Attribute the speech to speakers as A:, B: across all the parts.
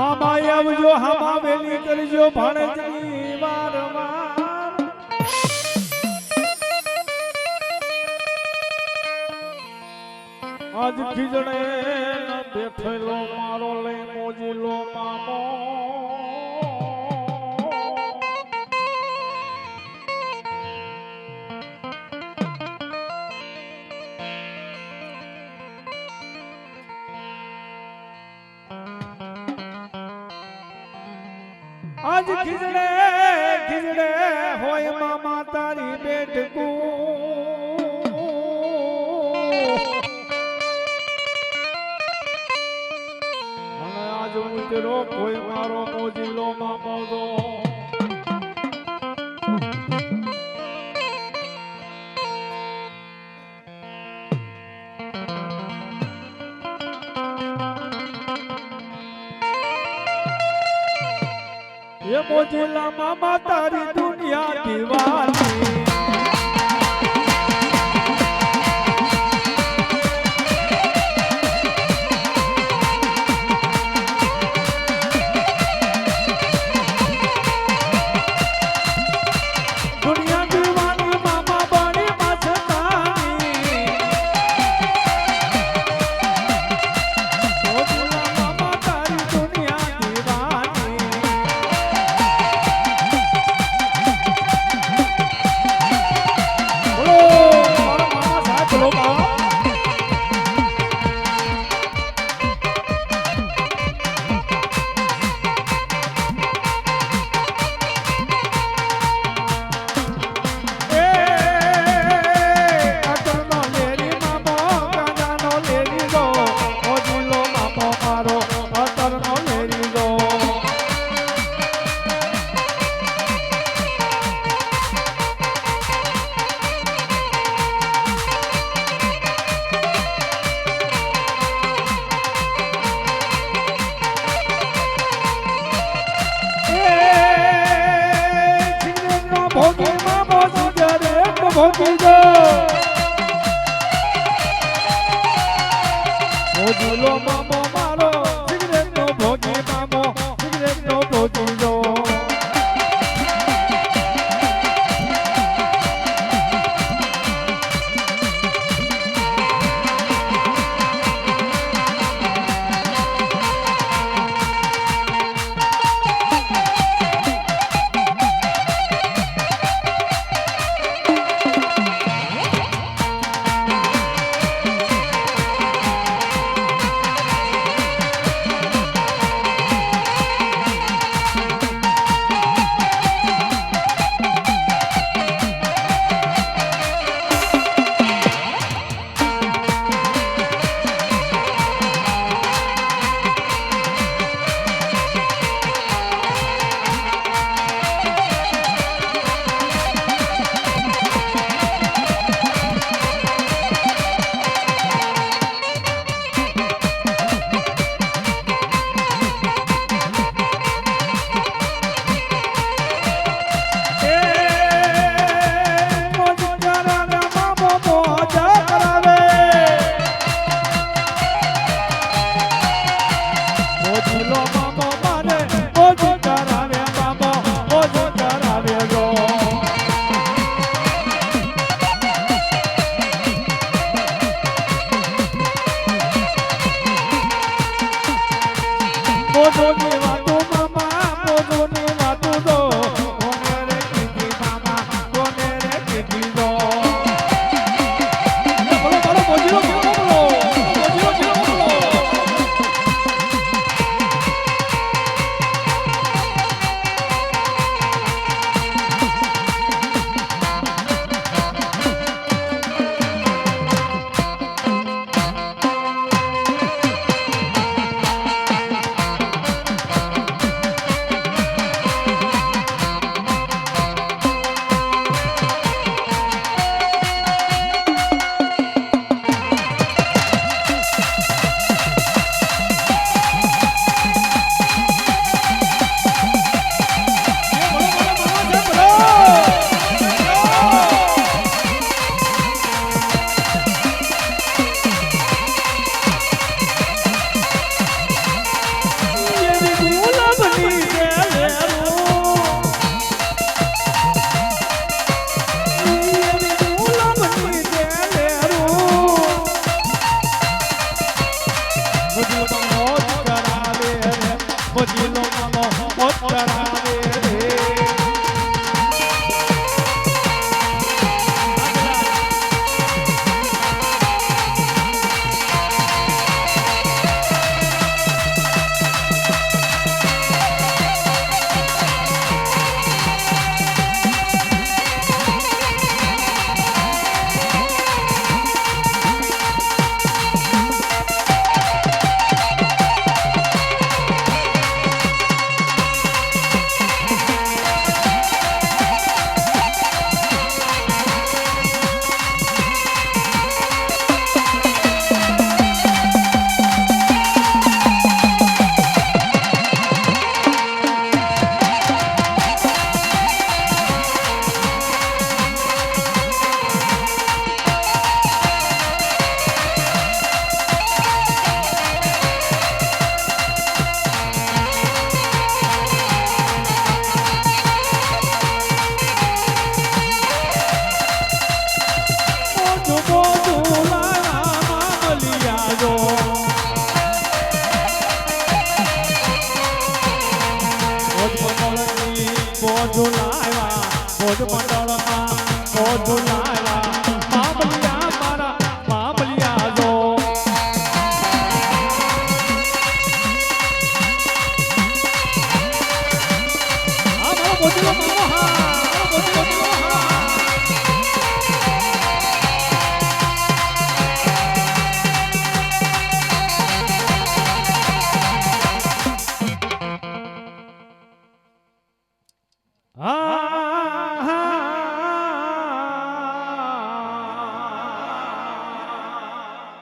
A: મામા આવજો હામા વેલી કરજો ભાણેજની વારવાર આજ ખીજડે બેઠેલો મારો લઈ મોજીલો મામો આજ ખીજડે ખીજડે હોય મામા તારી બેટકું અને આજ ઉતરો કોઈ મારો મોજીલો મામો દો ये मोजिला मामा तारी दुनिया दीवानी दुनिया दीवानी मामा बड़ी मस्तानी मोजिला मामा तारी दुनिया दीवानी ભોગી મામો સિગરેટ ભોગી જો ભોગીલો મામો મારો સિગરેટ નો ભોગી મામો સિગરેટ નો ભોગી જો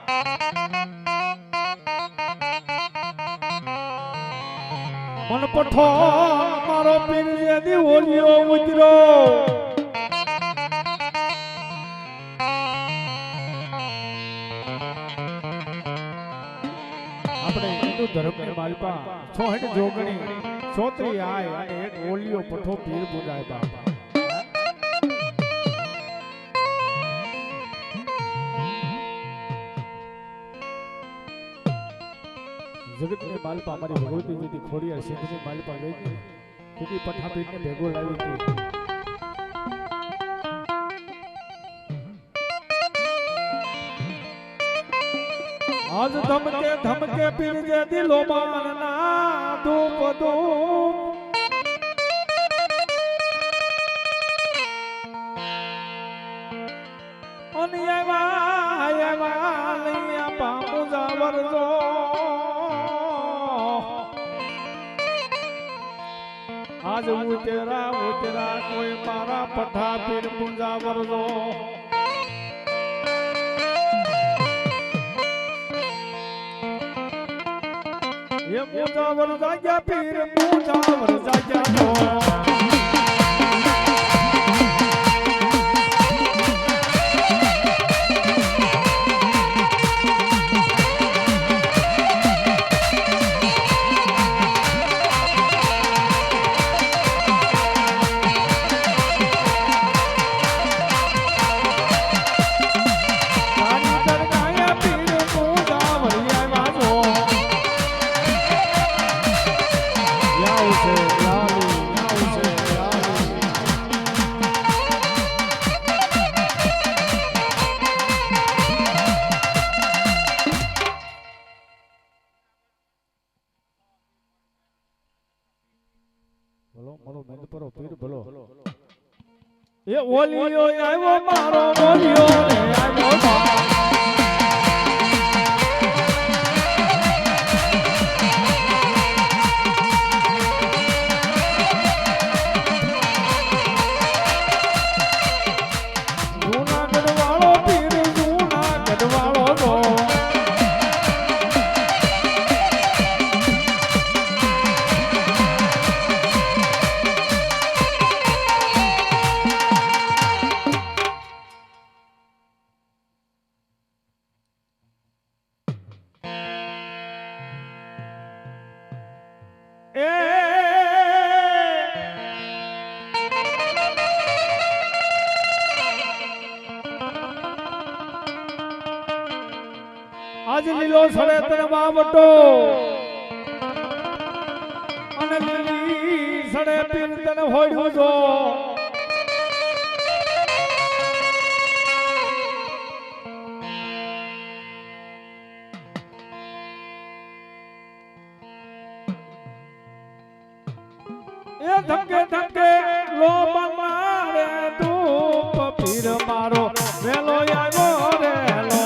A: મન પઠો મારો પીર જેદી ઓલિયો ઉતરો આપણે હિન્દુ ધર્મની માલપા સોહટ જોગણી સોત્રી આય અને એક ઓલિયો પઠો પીર બુજાય બાપા જગતની માલપા અમારી ભગવતી જીતી ખોડિયાર સિંધની માલપા ગઈ તેથી પઠાપીરને ભેગો લાવી હતી આજ ધમકે ધમકે પીર જે દિલો માનના ધૂપ ધૂપ અને એવા લૈયા પામુ જાવરજો આજ ઉતરા કોઈ મારા પઠા પીર પૂજા વરજો એ પૂજા વરજા ગયા પીર પૂજા વરજા ગયા એ ઓલિયો આવ્યો મારો ઓલિયો રે આવ્યો જૂનાગઢ વાળો પીર જૂનાગઢ વાળો તો આજ લીલો સડે તને વાવટો અને લીલી સડે પીર તને હોડ્યું જો એ ધમકે ધમકે લો મારે ધૂપ પીર મારો વેલો આવ્યો રેલો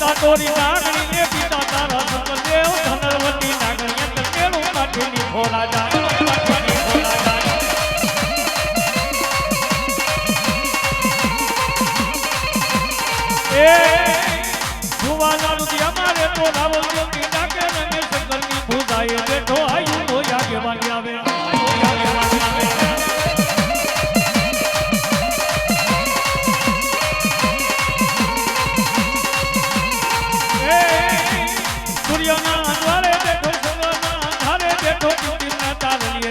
B: કાટોરી નાગણી ને પિતા તારા સતદેવ ધનવતી નાગણી તકેલું કાઠીની ખોલા જાણ કાઠીની ખોલા જાણ એ જુવાના રૂધી અમારે તો રાવલ જોગી નાકે રમે શંકરની ભૂજાએ બેઠો આયુ તો જાગે વાલી આવે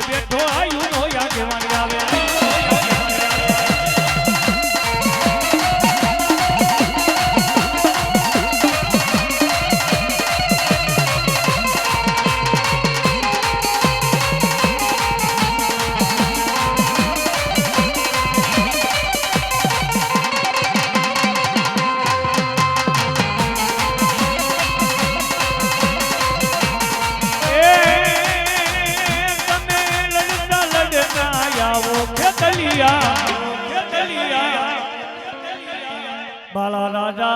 B: બેઠો આયુ નો યાદ વાળી આવે बाला राजा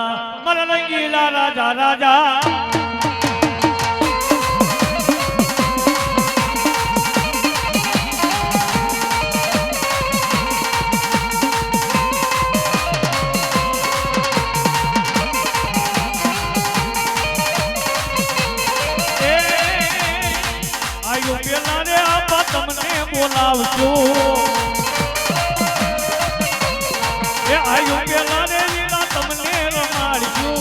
B: मर रंगीला राजा राजा आयु पेला रे आपा तमने बोलावજો એ આયુ પેલા રે લીલા તમને રમાડજો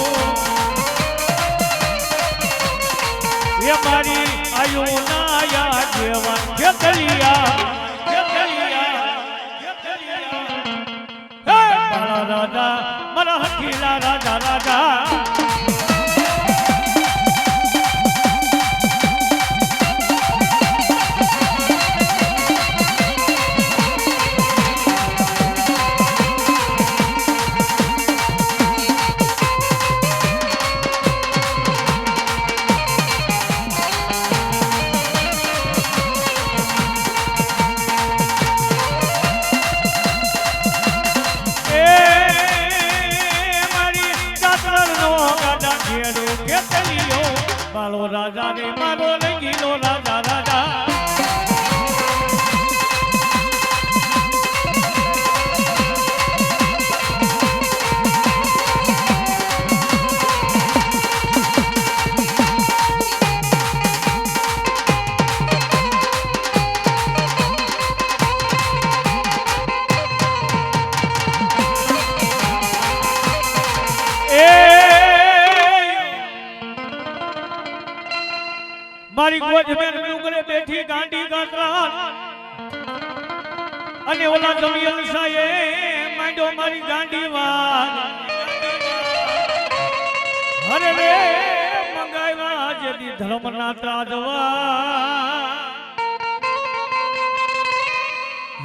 B: એ મારી આયુ ના યા જેવન ખેતલિયા હે મારા રાજા મારા હઠીલા રાજા રાજા મારો રાજા ને મારો લંગીલો રાજા રાજા મારી ગોજ મેં ડુંગરે બેઠી ગાંડી ગાતરા અને ઓલા જમિયલ સાએ માંડો મારી ગાંડી વાત અરે રે મંગાવ્યા જેદી ધર્મના ત્રાજવા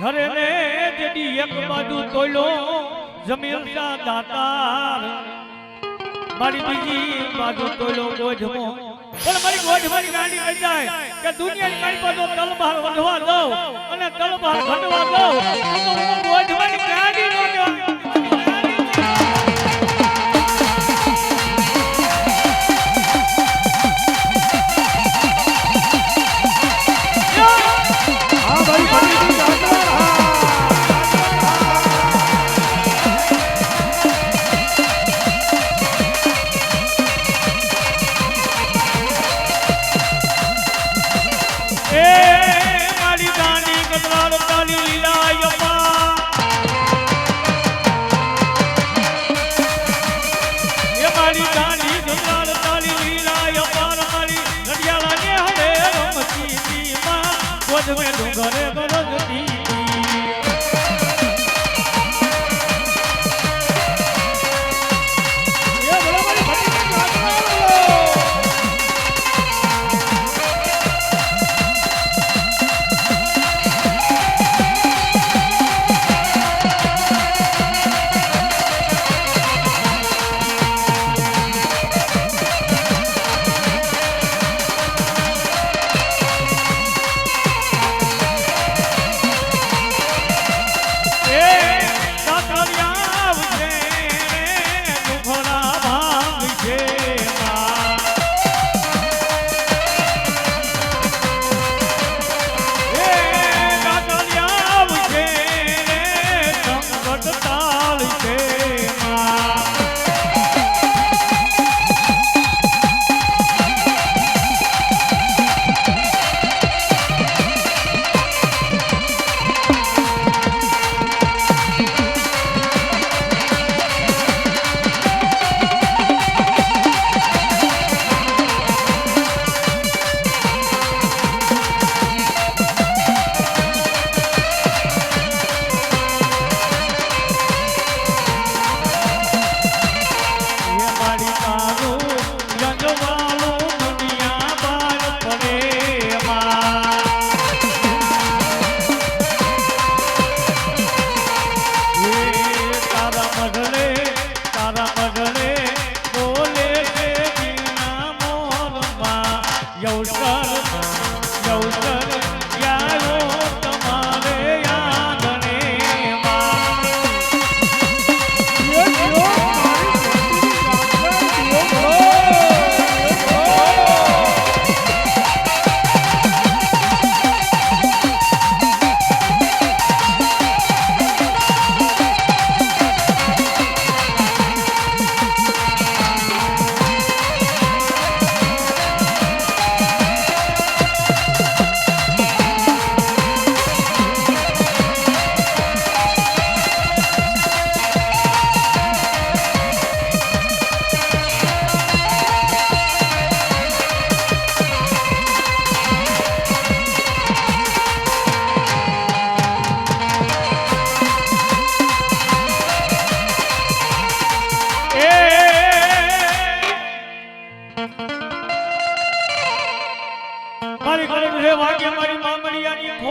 B: અરે રે જેદી એક બાજુ તોયલો જમિયલ સા દાતાર મારી બીજી બાજુ તોયલો ગોજમો પણ મારી ગોઠ મારી ગાંડી થઈ જાય કે દુનિયાની મારી પાસે તલવાર વધવા દઉં અને તલવાર ઘટવા દઉં તો હું ગોઠ મારી ગાંડી નો ડુંગરે ગરજતી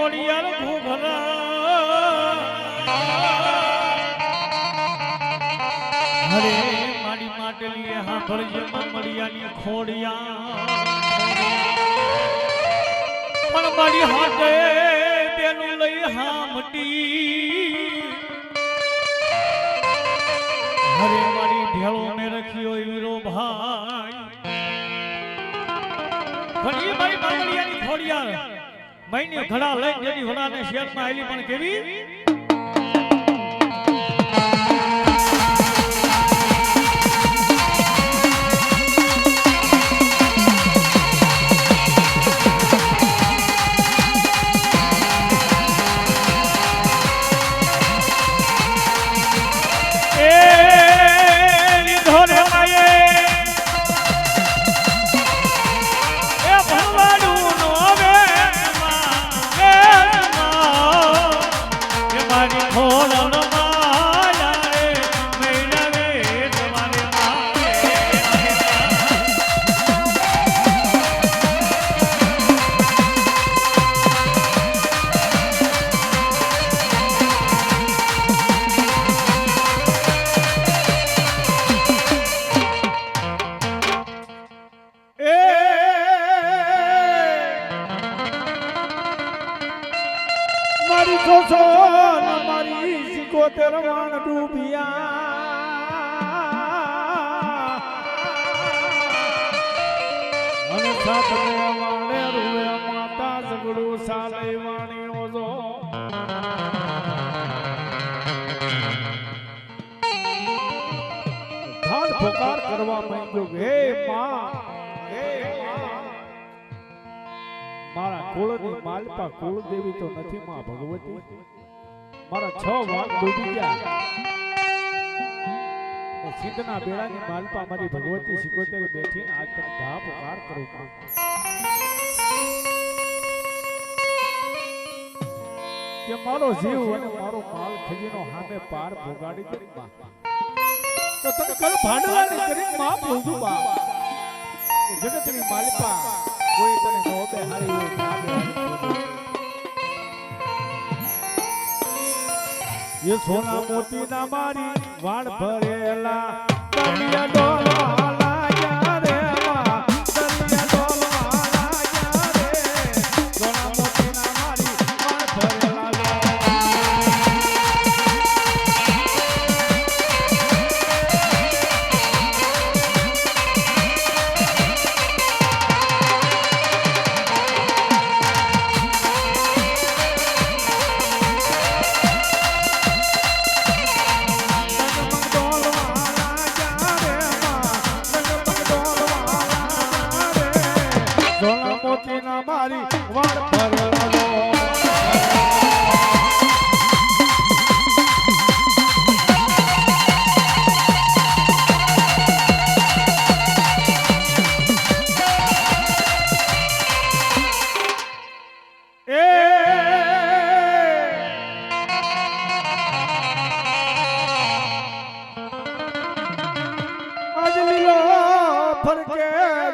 B: ખોડિયાર ઘૂઘરા હરે મારી માટલીએ સાંભળજે મમડિયાની ખોડિયા પણ મારી હાથે તેનું લઈ હામટી હરે મારી ઢેળો મેં રખ્યો વીરો ભાઈ પણ એ મારી મમડિયાની ખોડિયા મહિને ઘડા લઈ જેની વડાને શેરમાં આવેલી પણ કેવી
A: મારી સિકોતેર વાણ ડૂબિયા અને સાતને વાણે રૂવે માતા ઝઘડું સાલે વાણીઓ જો ધાડ પોકાર કરવા માંગ્યો હે માં હે માં મારા કુળની માલપા કુળદેવી તો નથી માં ભગવતી મારા 6 વાગ ડૂબી ગયા સિદ્ધના બેડાની માલપા મારી ભગવતી સિકોતેર બેઠીને આજ તક ધા પુકાર કરું કે મારો જીવ અને મારો માલ ખજીનો હામે પાર ભોગાડી દે માં તો તને કર ભાડવાની કરી માં પૂજું બા જગતની માલપા કોઈ તને નોબે હારી હોય ના ये सोना मोती ना मारी वाण भरेला कलिया डोलवाला या रे वा कलिया डोलवाला या रे सोना मोती ना मारी वाण भरेला મારી વાળ ભરેલો આજ લીલો ફરકે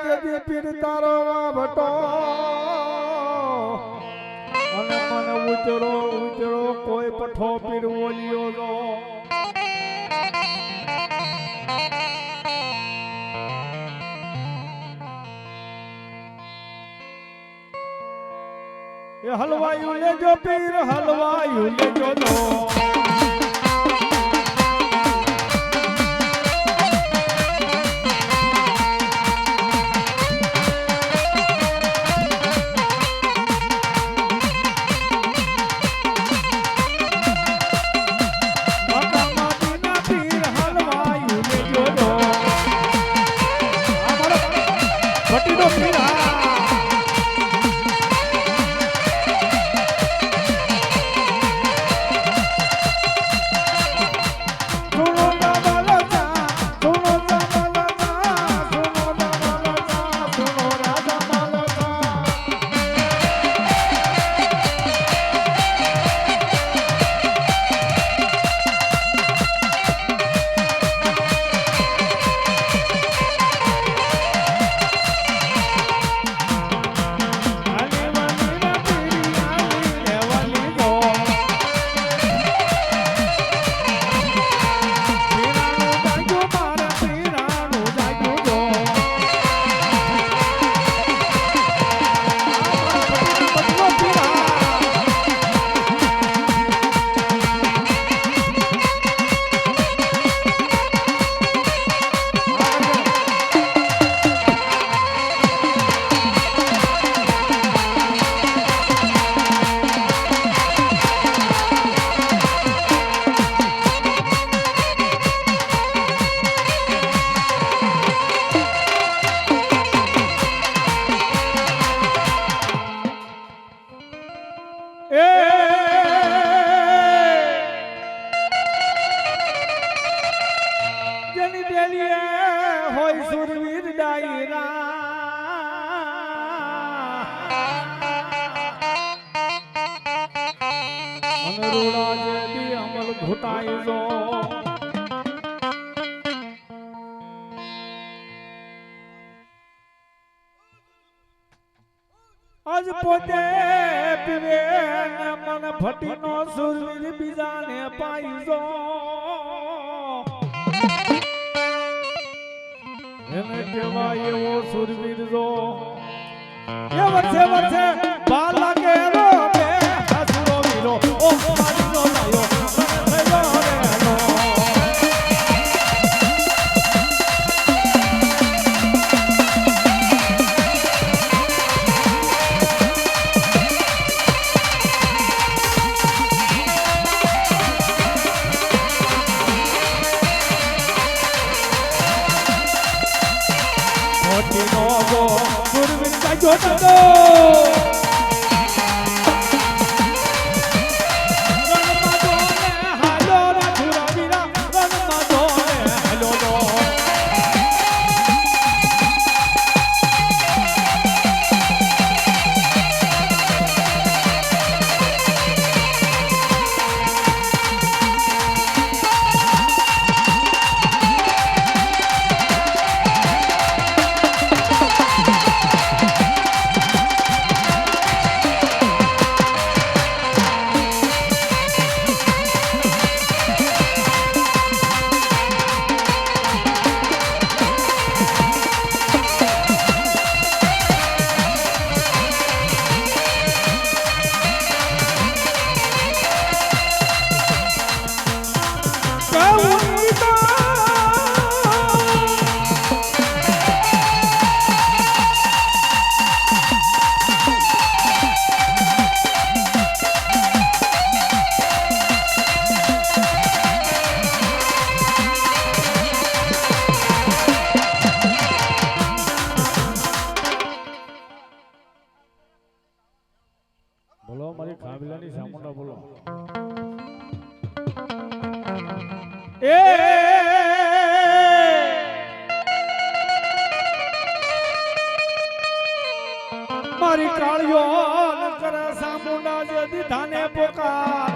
A: જદી પીર તારો ભટો અને મને ઉતરો ઉતરો કોઈ પઠો પીર ઓલિયો નો એ હલવાયું લેજો પીર હલવાયું લેજો નો એ જેની ડેલીએ હોય સુરવીર ડાયરા અને રોડા જેદી અમલ ઘૂટાઈ જો આજ પોતે પીવે ને મન ફટીનો સુરવીર બીજાને પાઈ જો એને કહેવાય એવો સુરવીર જો એ વર્ષે વર્ષે બાર લાગે રો બે હસરો વીરો ઓ મારી નો લાયો બોલો મારી ખાબીલાની સામુંડા બોલો એ મારી કાળિયો ન કરે સામુંડા જે દીધાને પોકાર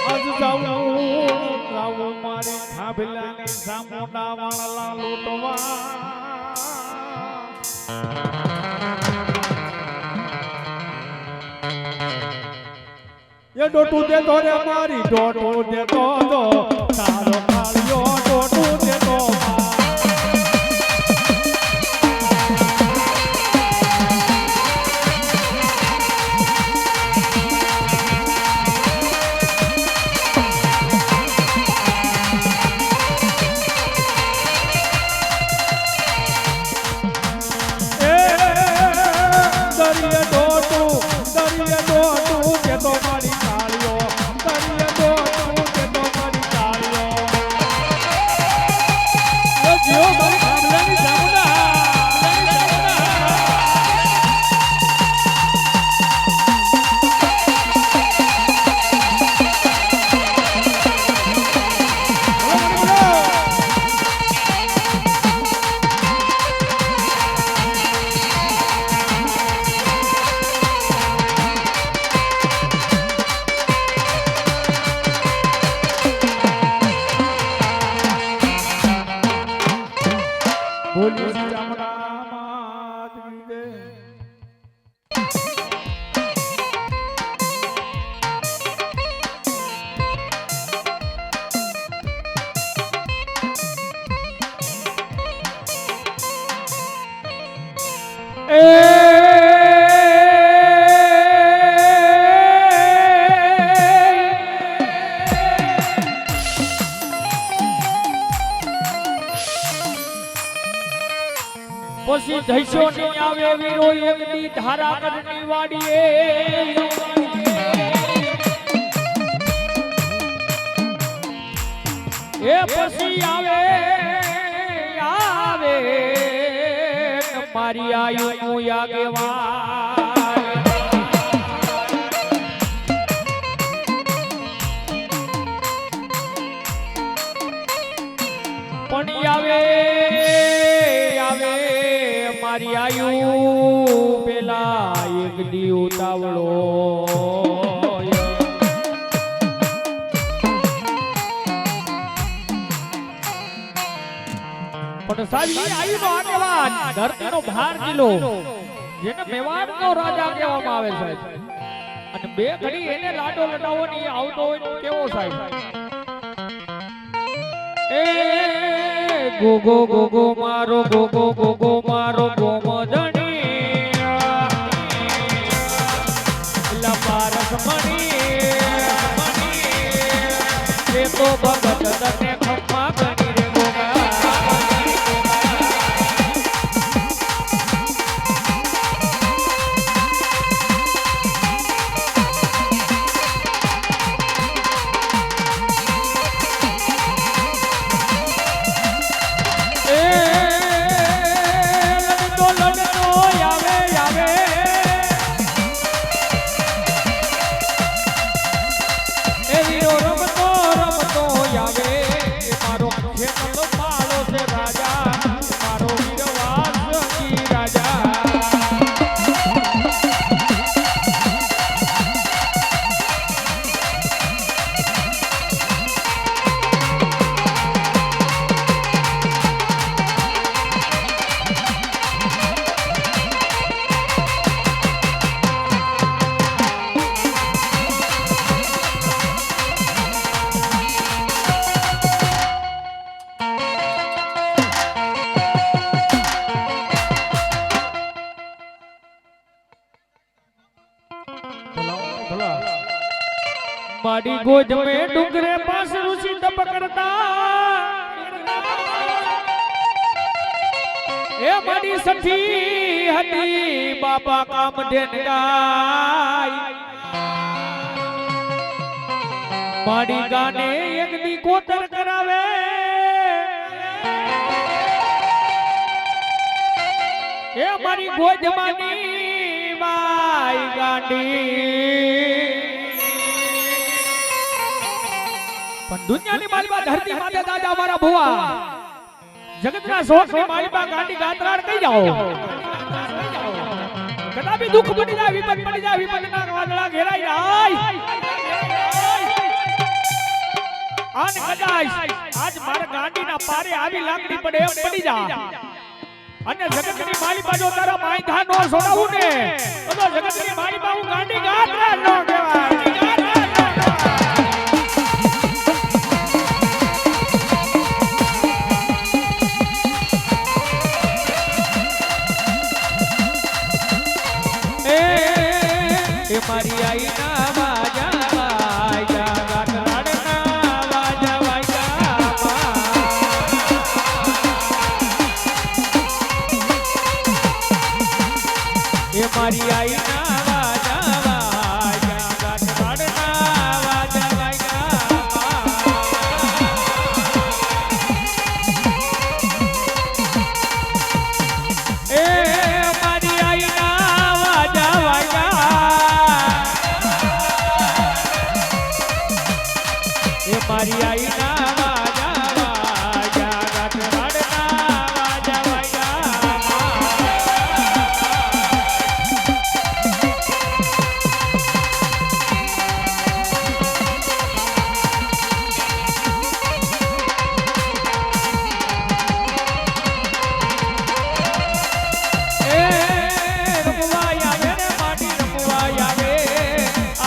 A: આજ જાવું મારી ખાબીલાની સામુંડા વાળલા લૂટવા ये डोटू दे दो रे मारी डोटू दे दो तारो कालियो डोटू दे दो दरिया डोटू दे दो मारी બોલી ચામડા માત દે
B: પછી ધૈસો ની આવે વીરો એક દી ધારા કરની વાડીએ એ પછી આવે મારી આયુ નું આગેવાન નથી ઉતાવળો પણ સાહેબ એ આયુનો આગેવાન ધરતીનો ભાર જિલ્લો જેને મેવાડનો રાજા કહેવામાં આવે છે અને બે ઘડી એને લાડો લડાવો ની આવતો હોય તો કેવો સાહેબ એ ગોગો ગોગો મારો ગોમધણી લપારસ મણી એ તો ભગત તને ખમ્મા ગણી રે ગોગા माड़ी गोद में डुंगरे पास ऋषि तप करता ए माड़ी सखी हती बाबा कामधेन गाय माड़ी गाने एक दी कोतर करावे ए मारी गोद मानी बाई गांडी दुनियानी मालिबा धरती माते दादा हमारा भुआ जगतना शोकनी मालिबा गांडी गात्राड़ कई जाओ कदा भी दुख बनी जाए विपद ना वादळा घेराई जाय आन कदाच आज मारा गांडी ना पारे आवी लाकड़ी पड़े एम पड़ी जा अन्य जगतनी मालिबा जो तारा मायधा नो सोडावू ने तो जगतनी मालिबा हूं गांडी गात्राड़ नो कहेवाय मारी आई ना वाजा वाजा गात्राड़ ना वाजा वाजा ये मारी आई ना वाजा वाजा गात्राड़ ना वाजा वाजा ए मारी आई ना वाजा वाजा मारी आई ना वाजा वाजा गात्राड़ ना वाजा वाजा ए रमवा आवे रे माटी रमवा आवे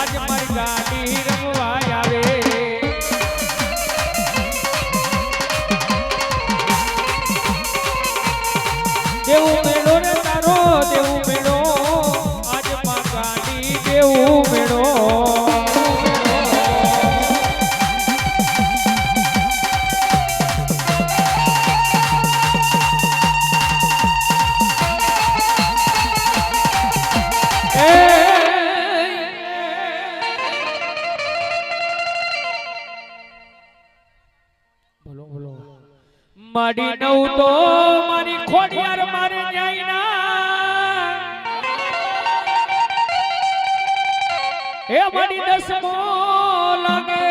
B: आज मारी गाड़ी रमवा आवे देवू मेड़ो रे तारो देवू मेड़ो आज मां गांडी देवू मेड़ो बोलो बोलो माडी नौ तो मारी खोडियार मारे जाईना ए मारी दसमो लागे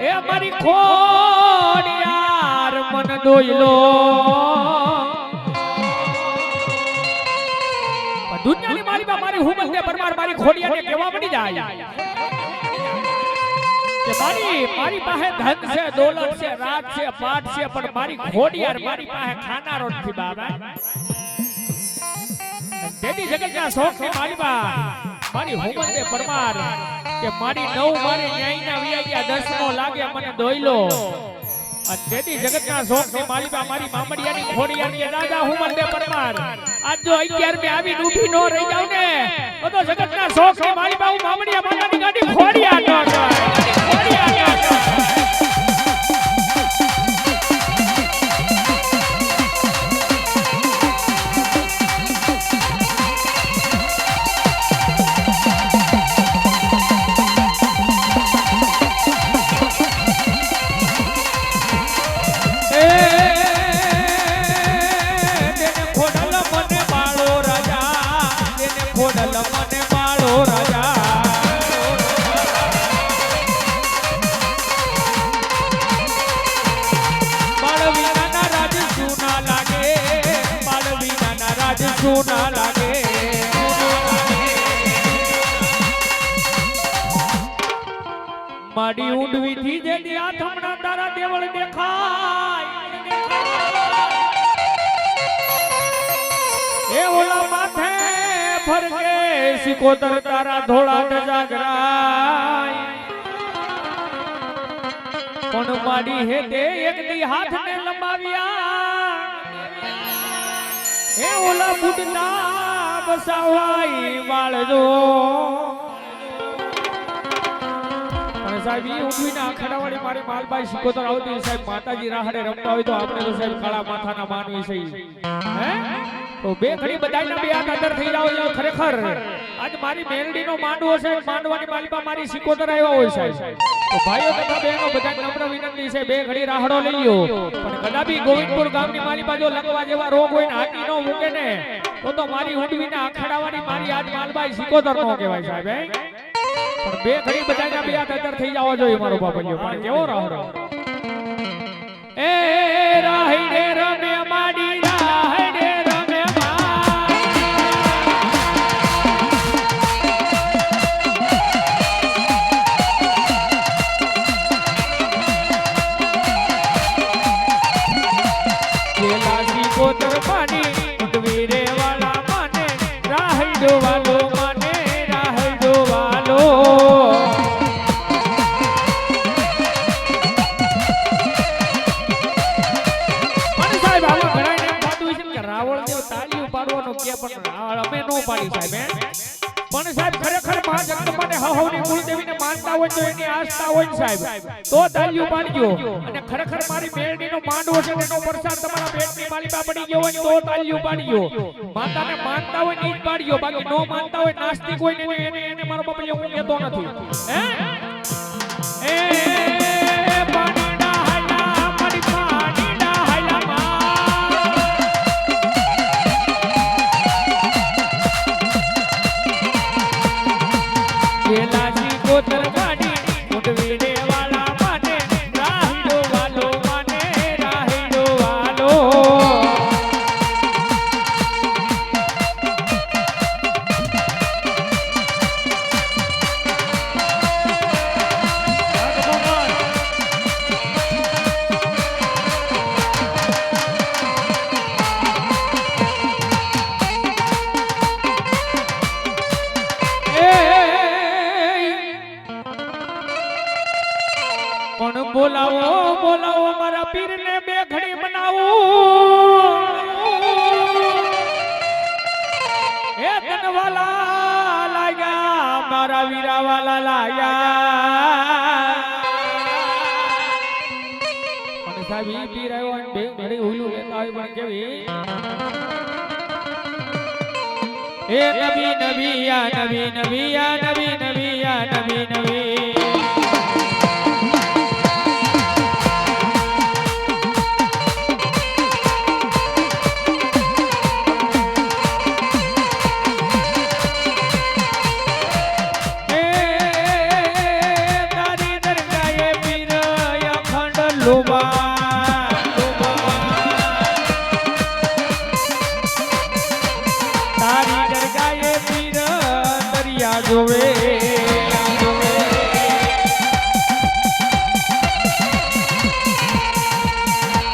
B: ए मारी खोडियार मन दोइलो दुनियानी मारी बा
C: મારી હુમલદે પરમાર મારી ખોડિયાને કેવા પડી જાય કે મારી પાસે ધન છે દોલત છે રાજ છે પાટ છે પણ મારી ખોડિયાર મારી પાસે ખાનારો નથી બાબા તેની જગતના શોખ ની મારી હુમલદે પરમાર કે મારી નવ મારી ન્યાયના વિયા 10 નો લાગે મને દોયલો અને તેની જગતના શોખ ની મારી મામડિયાની ખોડિયાની રાજા હુમલદે પરમાર આજ જો 11 મે આવી ઊભી નો રહી જાવ ને તો જગતના શોખ ની હું મામડિયા માતાની ગાડી ખોડિયા નો ખોડિયા નો ના લાગે માડી ઊંડવી થી જે આ થમણા તારા દેવળ દેખાય એ ઓલા માથે ફરકે સિકોતર તારા ધોળા જાગરાય પણ માડી હે તે એક દી હાથ ને લંબાવ્યા એ ઓલા બુડના બસાવાઈ વાળજો પણ સાહેબ ઈ ઊંઘવીના આખડાવાળી મારી માલબાઈ સિકોતર આવતી સાહેબ માતાજી રાહડે રમતા હોય તો આપણે તો સાહેબ કાળા માથાના માનવી છે હે તો બે ઘડી બધાયના બે હાથ અંદર થઈ જાવ એ ખરેખર આજ મારી મેલડીનો માંડવો છે માંડવાની માલિકા મારી સિકોતર આવ્યા હોય સાહેબ તો ભાઈઓ તથા બહેનો બધા નમ્ર વિનંતી છે બે ઘડી રાહડો લઈ લ્યો પણ કદાપી ગોવિંદપુર ગામની મારી બાજુ લગવા જેવા રોગ હોય ને હાથી નો મૂકે ને તો મારી ઊંડવીના આખડાવાની મારી આજ માલબાઈ સિકોતર નો કહેવાય સાહેબ પણ બે ઘડી બધાના બે હાથ અંદર થઈ જાવ જોઈએ મારો બાપજીઓ પણ કેવો રાહડો એ રાહડે રમે માડી રાહડે કોતર પાણી ઉડવીરે વાલા માને રાહડો વાલો માને રાહડો વાલો અને સાહેબ આમાં ઘણા એમ થતું છે કે રાવળ દેવ તાળી ઉપાડવાનો કે પણ અમે નો પાડી સાહેબ પણ સાહેબ ખરેખર મા જગદંબાને હવની કુળદેવીને માનતા હોય તો એની આસ્થા હોય સાહેબ તો તાળીઓ પાડજો અને ખરેખર મારી મેળડીનો માંડવો છે એનો પ્રસાદ તમારા પેટની માલિકા પડી ગયો હોય તો તાળીઓ પાડજો માતાને માનતા હોય ની જ પાડજો બાકી નો માનતા હોય નાસ્તિક હોય ને એને મારો બાપા હું કહેતો નથી હે એ પાણી ડાહલા મારી પાણી ડાહલા કેલાજી કોતર પાણી ઉડવીરે વાલા માને રાહડો વાલો માને રાહડો વાલો પણ બોલાવો બોલાવો મારા પીરને બે ઘડી બનાવો એ તનવાલા લાગ્યા મારા વીરાવાલા લાગ્યા પણ સાહેબ ઈ પીર આવ્યો અને બે ઘડી હુલું લેતા હોય પણ કેવી એ નબી નબી યા નબી નબી યા નબી નબી યા નબી નબી તારી દરગાહે પીર રે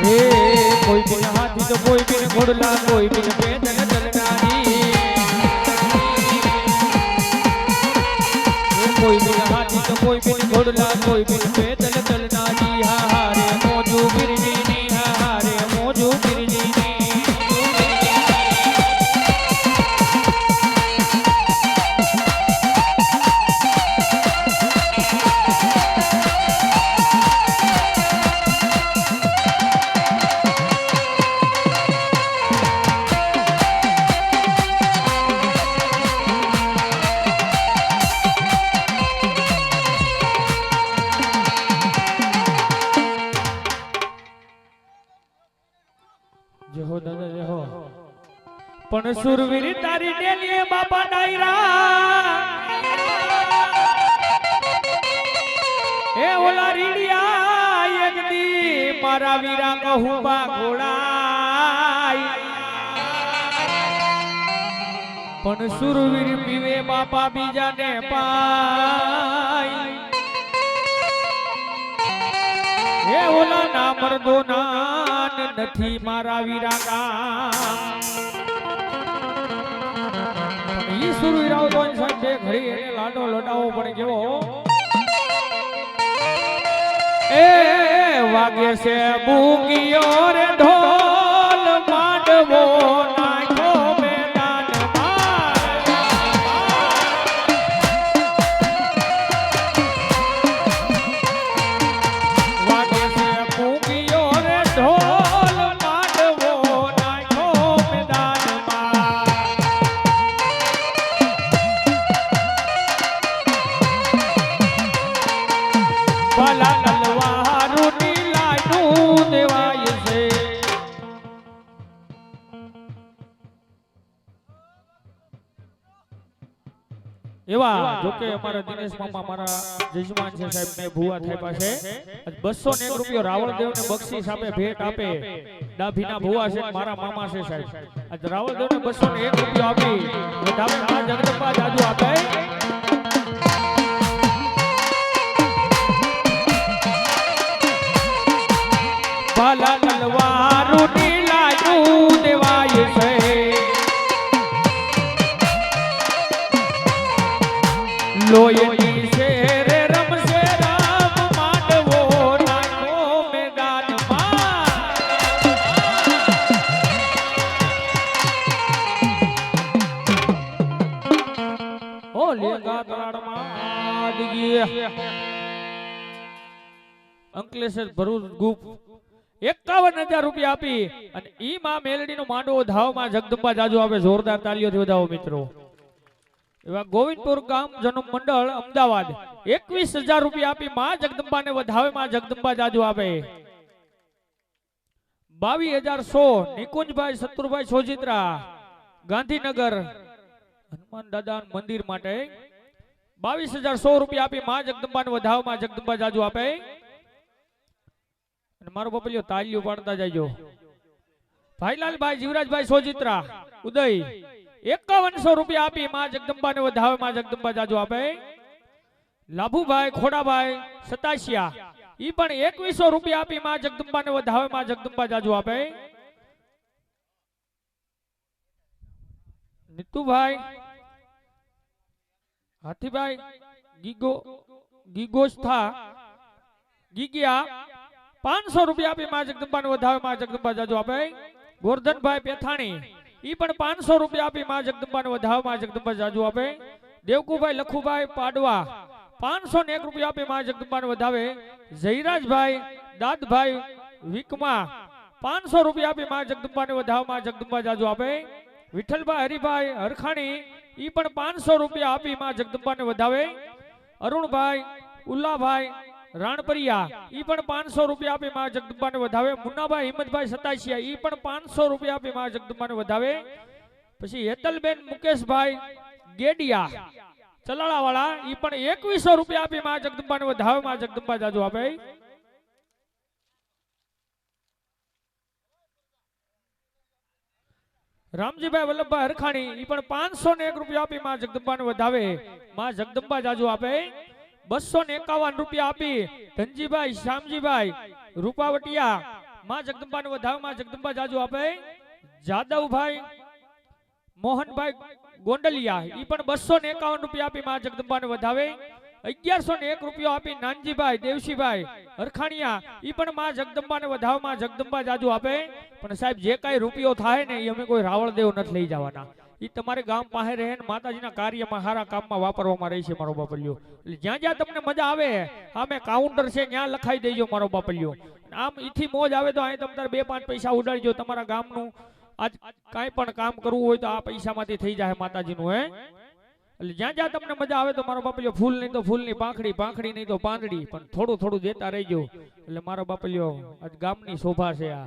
C: હે કોઈ બિન હાથી તો કોઈ બિન ઘોડલા કોઈ બિન પેદલ ચલનારી હે કોઈ બિન હાથી તો કોઈ બિન ઘોડલા કોઈ બિન પેદલ ચલનારી હા હા રે મોજુ ગિરજીની હા હા રે મોજુ ગિરજીની જહો દાદા જહો પણ સુરવીર તારી ડેલીએ બાપા ડાયરા એ ઓલા રીડિયા યજ્ઞી મારા વીરા કહું બા ઘોડાઈ પણ સુરવીર પીવે બાપા બીજાને પાય એ ઓલા ના મરદો નાન નથી મારા વીરા કામ ઈ સુરવીરાઓ તો સાહેબ બે ઘડી એને લાડો લડાવો પડે કેવો એ વાગે છે બુગીઓ રે ઢોલ માંડવો નાખ્યો મેદાનમાં વાગે છે બુગીઓ રે ઢોલ માંડવો નાખ્યો મેદાનમાં ભલા તલવારું નીલાનું દેવાય છે એવા જોકે અમારા દિનેશ મામા મારા જજમાન છે સાહેબ ને ભુવા થાય પાસે 201 રૂપિયો રાવળદેવ ને બક્ષીસ આપે ભેટ આપે ડાભીના ભુવા છે ને મારા મામા છે સાહેબ આજ રાવળદેવ ને 201 રૂપિયો આપી વધાવે આ જગદંબા જાજુ આપે ભલા તલવારું નીલાયું દેવાય છે લોહીની શેરે રમશે રામ માંડવો નાખ્યો મેદાનમાં ઓ લેગા તળાડમાં દીગી અંકલેશ્વર ભરૂચ ગુપ 51,000 રૂપિયા આપી અને ઈ માં મેલડીનો માંડવો ધાવમાં જગદંબા જાજુ આપે જોરદાર તાલીઓથી વધાવો મિત્રો એવા ગોવિંદપુર ગામ જન્મ મંડળ અમદાવાદ 21,000 રૂપિયા આપી માં જગદંબાને વધાવે માં જગદંબા જાજુ આપે 22,100 નિકુંજભાઈ શત્રુભાઈ સોજિત્રા ગાંધીનગર હનુમાન દાદા મંદિર માટે 22,100 રૂપિયા આપી માં જગદંબાને વધાવે માં જગદંબા જાજુ આપે અને મારો બપલિયો તાલીઓ પાડતા જાયજો ભાઈલાલભાઈ જીવરાજભાઈ સોજિત્રા ઉદય 5100 રૂપિયા આપી માં જગદંબાને વધાવે માં જગદંબા જાજુ આપે લાભુભાઈ ખોડાભાઈ સતાશિયા ઈ પણ 2100 રૂપિયા આપી માં જગદંબાને વધાવે માં જગદંબા જાજુ આપે નીતુભાઈ હાથીભાઈ ગીગોસ્થા ગીગિયા 500 રૂપિયા આપી માં જગદંબાને વધાવે માં જગદંબા જાજુ આપે ગોરધનભાઈ પેથાણી ઈ પણ 500 રૂપિયા આપી માં જગદંબાને વધાવે માં જગદંબા જાજુ આપે દેવકુભાઈ લખુભાઈ પાડવા 501 રૂપિયા આપી માં જગદંબાને વધાવે જયરાજભાઈ દાદભાઈ વિકમા 500 રૂપિયા આપી માં જગદંબાને વધાવે માં જગદંબા જાજુ આપે વિઠ્ઠલભાઈ હરિભાઈ હરખાણી ઈ પણ 500 રૂપિયા આપી માં જગદંબાને વધાવે અરુણભાઈ ઉલ્લાભાઈ રાણપરિયા ઈ પણ 500 રૂપિયા આપી માં જગદંબાને વધાવે મુન્નાભાઈ હિંમતભાઈ સતાશિયા ઈ પણ 500 રૂપિયા આપી માં જગદંબાને વધાવે પછી હેતલબેન મુકેશભાઈ ગેડિયા ચલાળાવાળા ઈ પણ 2100 રૂપિયા આપી માં જગદંબાને વધાવે માં જગદંબા જાજુ આપે રામજીભાઈ વલ્લભભાઈ હરખાણી ઈ પણ 501 રૂપિયા આપી માં જગદંબાને વધાવે માં જગદંબા જાજુ આપે 251 રૂપિયા આપી ધનજીભાઈ શ્યામજીભાઈ રૂપાવટિયા માં જગદંબાને વધાવે માં જગદંબા જાજુ આપે જાદવભાઈ મોહનભાઈ ગોંડલિયા ઈ પણ 251 રૂપિયા આપી માં જગદંબાને વધાવે 1101 રૂપિયો આપી નાનજીભાઈ દેવશીભાઈ હરખાણિયા ઈ પણ માં જગદંબાને વધાવે માં જગદંબા જાજુ આપે પણ સાહેબ જે કાંઈ રૂપિયો થાય ને એ અમે કોઈ રાવળદેવ નથી લઈ જવાના ઈ તમારે ગામ પાસે રહે ને માતાજીના કાર્યમાં સારા કામમાં વાપરવામાં રહે છે મારો બાપલિયો એટલે જ્યાં જ્યાં તમને મજા આવે આમે કાઉન્ટર છે ત્યાં લખાઈ દેજો મારો બાપલિયો આમ ઈથી મોજ આવે તો અહીં તમે તારે 2-5 પૈસા ઉડાડજો તમારા ગામનું આજ કાંઈ પણ કામ કરવું હોય તો આ પૈસામાંથી થઈ જાય માતાજીનું હે એટલે જ્યાં જ્યાં તમને મજા આવે તો મારો બાપલિયો ફૂલ નહીં તો ફૂલની પાંખડી પાંખડી નહીં તો પાંદડી પણ થોડું થોડું દેતા રહેજો એટલે મારો બાપલિયો આજ ગામની શોભા છે આ